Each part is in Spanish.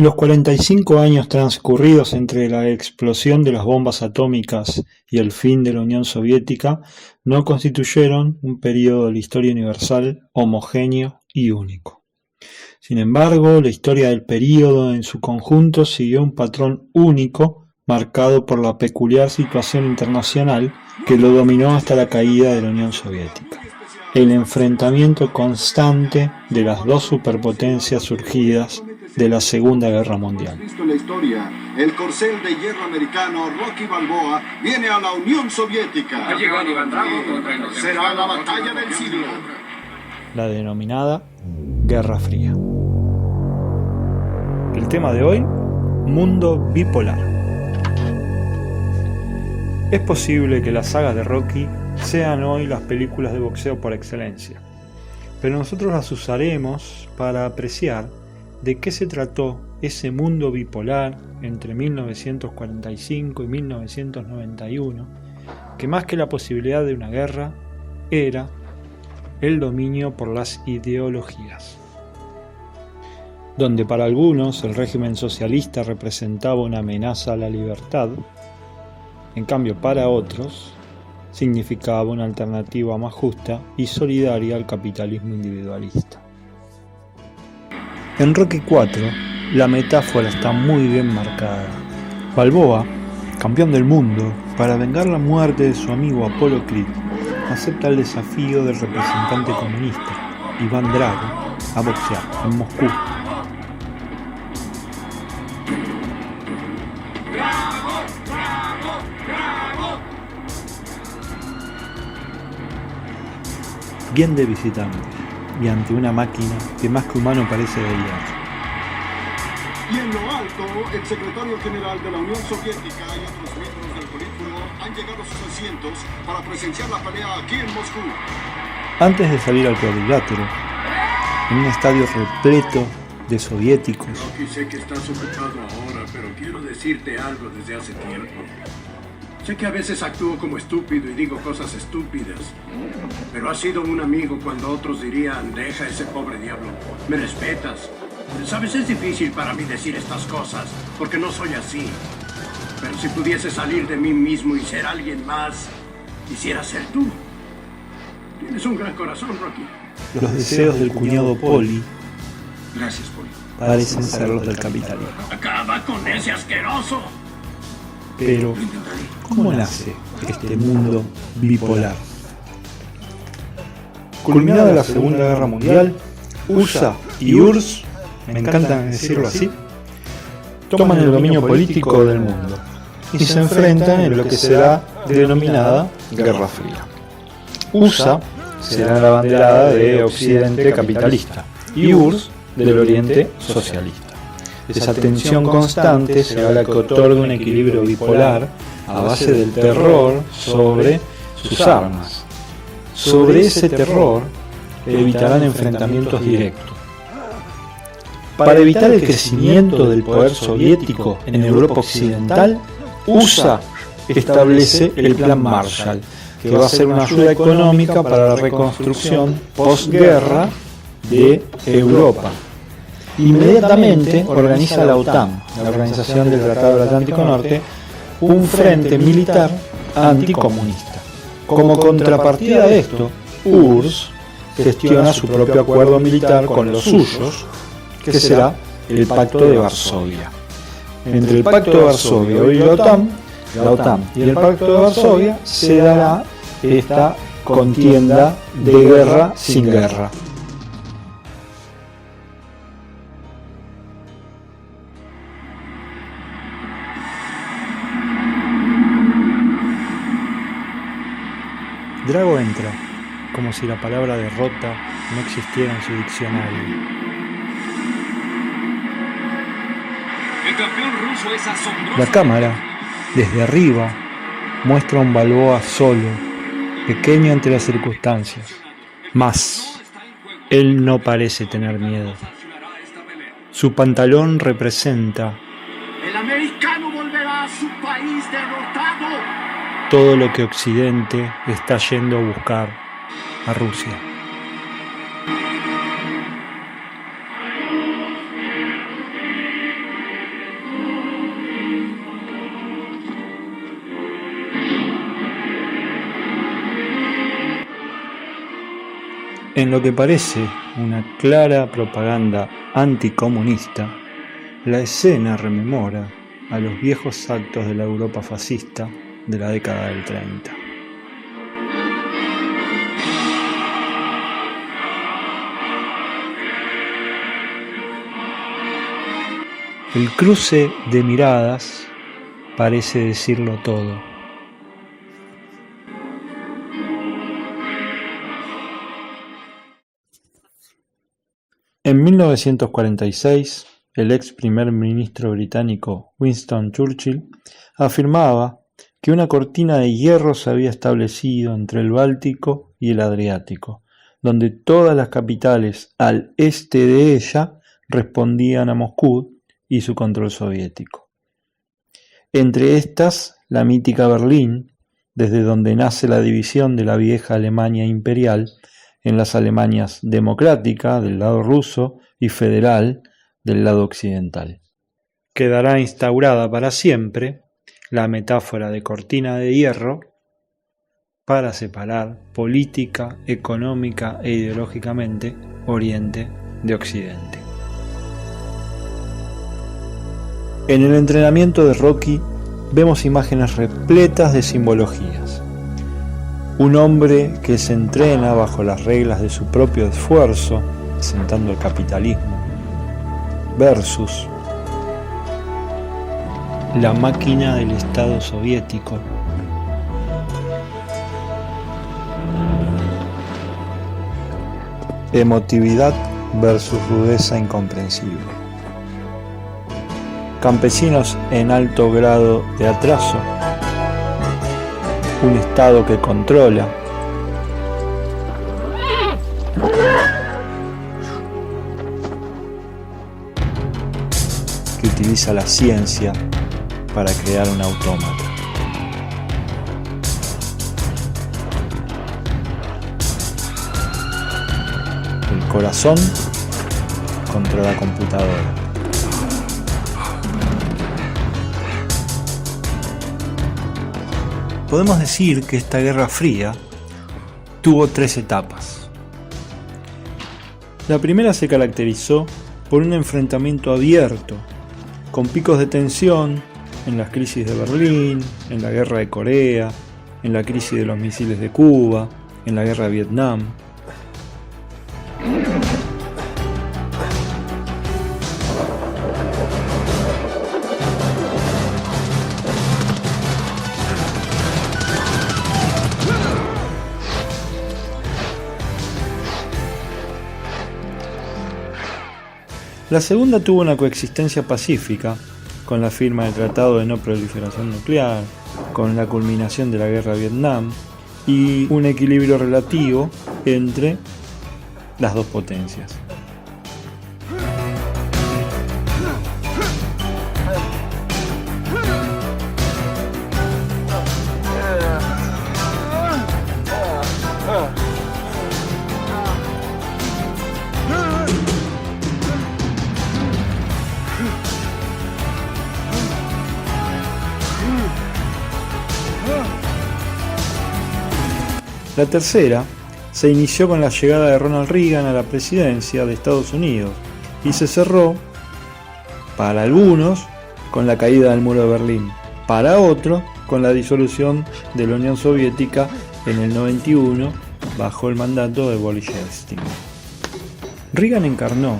Los 45 años transcurridos entre la explosión de las bombas atómicas y el fin de la Unión Soviética no constituyeron un período de la historia universal homogéneo y único. Sin embargo, la historia del período en su conjunto siguió un patrón único marcado por la peculiar situación internacional que lo dominó hasta la caída de la Unión Soviética. El enfrentamiento constante de las dos superpotencias surgidas de la Segunda Guerra Mundial. Visto en la historia, el corcel de hierro americano Rocky Balboa viene a la Unión Soviética. Ha llegado Iván Drago contra el Será la batalla del siglo. La denominada Guerra Fría. El tema de hoy, mundo bipolar. Es posible que las sagas de Rocky sean hoy las películas de boxeo por excelencia, pero nosotros las usaremos para apreciar de qué se trató ese mundo bipolar entre 1945 y 1991, que más que la posibilidad de una guerra, era el dominio por las ideologías. Donde para algunos el régimen socialista representaba una amenaza a la libertad, en cambio para otros significaba una alternativa más justa y solidaria al capitalismo individualista. En Rocky IV, la metáfora está muy bien marcada. Balboa, campeón del mundo, para vengar la muerte de su amigo Apollo Creed, acepta el desafío del representante comunista, Iván Drago, a boxear en Moscú. Bien de visitante, y ante una máquina que más que humano parece de hierro. Y en lo alto, el secretario general de la Unión Soviética y otros miembros del Politburo han llegado a sus asientos para presenciar la pelea aquí en Moscú. Antes de salir al cuadrilátero, en un estadio repleto de soviéticos. Rocky, sé que estás ocupado ahora, pero quiero decirte algo desde hace tiempo. Sé que a veces actúo como estúpido y digo cosas estúpidas, pero has sido un amigo cuando otros dirían, deja a ese pobre diablo, me respetas. Sabes, es difícil para mí decir estas cosas, porque no soy así. Pero si pudiese salir de mí mismo y ser alguien más, quisiera ser tú. Tienes un gran corazón, Rocky. Los deseos del cuñado Poli Gracias, Poli. parecen ser los del capitalismo. ¡Acaba con ese asqueroso! Pero, ¿cómo nace este mundo bipolar? Culminada la Segunda Guerra Mundial, USA y URSS, me encanta decirlo así, toman el dominio político del mundo y se enfrentan en lo que será denominada Guerra Fría. USA será la banderada de Occidente capitalista y URSS del Oriente socialista. Esa tensión constante será la que otorga un equilibrio bipolar a base del terror sobre sus armas. Sobre ese terror evitarán enfrentamientos directos. Para evitar el crecimiento del poder soviético en Europa occidental, USA establece el Plan Marshall, que va a ser una ayuda económica para la reconstrucción posguerra de Europa. Inmediatamente organiza la OTAN, la Organización del Tratado del Atlántico Norte, un frente militar anticomunista. Como contrapartida de esto, URSS gestiona su propio acuerdo militar con los suyos, que será el Pacto de Varsovia. Entre el Pacto de Varsovia y la OTAN y el Pacto de Varsovia se dará esta contienda de guerra sin guerra. Drago entra, como si la palabra derrota no existiera en su diccionario. El campeón ruso es asombroso. La cámara, desde arriba, muestra a un Balboa solo, pequeño ante las circunstancias. Mas, él no parece tener miedo. Su pantalón representa El americano volverá a su país derrotado. todo lo que Occidente está yendo a buscar a Rusia. En lo que parece una clara propaganda anticomunista, la escena rememora a los viejos actos de la Europa fascista de la década del 30. El cruce de miradas parece decirlo todo. En 1946, el ex primer ministro británico Winston Churchill afirmaba que una cortina de hierro se había establecido entre el Báltico y el Adriático, donde todas las capitales al este de ella respondían a Moscú y su control soviético. Entre estas, la mítica Berlín, desde donde nace la división de la vieja Alemania imperial en las Alemanias democrática del lado ruso y federal del lado occidental. Quedará instaurada para siempre la metáfora de cortina de hierro para separar política, económica e ideológicamente Oriente de Occidente. En el entrenamiento de Rocky vemos imágenes repletas de simbologías. Un hombre que se entrena bajo las reglas de su propio esfuerzo, sentando el capitalismo, versus la máquina del Estado soviético, emotividad versus rudeza incomprensible. Campesinos en alto grado de atraso, un Estado que controla, que utiliza la ciencia para crear un autómata. El corazón contra la computadora. Podemos decir que esta Guerra Fría tuvo 3 etapas. La primera se caracterizó por un enfrentamiento abierto, con picos de tensión en las crisis de Berlín, en la Guerra de Corea, en la crisis de los misiles de Cuba, en la Guerra de Vietnam. La segunda tuvo una coexistencia pacífica, con la firma del Tratado de No Proliferación Nuclear, con la culminación de la Guerra de Vietnam y un equilibrio relativo entre las dos potencias. La tercera se inició con la llegada de Ronald Reagan a la presidencia de Estados Unidos y se cerró, para algunos, con la caída del muro de Berlín, para otros, con la disolución de la Unión Soviética en el 91 bajo el mandato de Boris Yeltsin. Reagan encarnó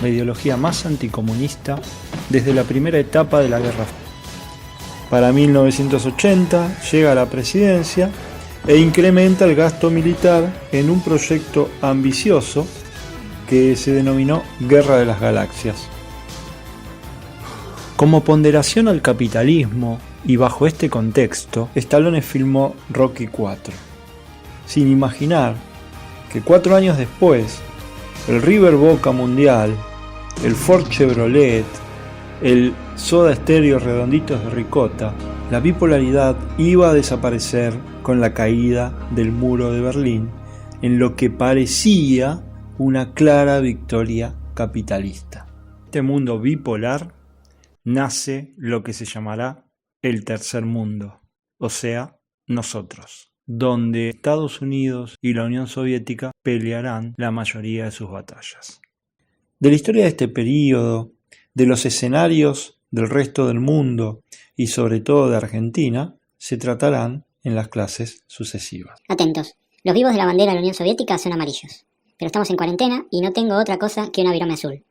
la ideología más anticomunista desde la primera etapa de la Guerra Fría. Para 1980 llega a la presidencia e incrementa el gasto militar en un proyecto ambicioso que se denominó Guerra de las Galaxias. Como ponderación al capitalismo y bajo este contexto, Stallone filmó Rocky IV, sin imaginar que 4 años después, el River Boca Mundial, el Ford Chevrolet, el Soda Stereo Redonditos de Ricota, la bipolaridad iba a desaparecer con la caída del muro de Berlín, en lo que parecía una clara victoria capitalista. En este mundo bipolar nace lo que se llamará el tercer mundo, o sea, nosotros. donde Estados Unidos y la Unión Soviética pelearán la mayoría de sus batallas. De la historia de este período, de los escenarios del resto del mundo y sobre todo de Argentina, se tratarán en las clases sucesivas. Atentos, los vivos de la bandera de la Unión Soviética son amarillos, pero estamos en cuarentena y no tengo otra cosa que una virome azul.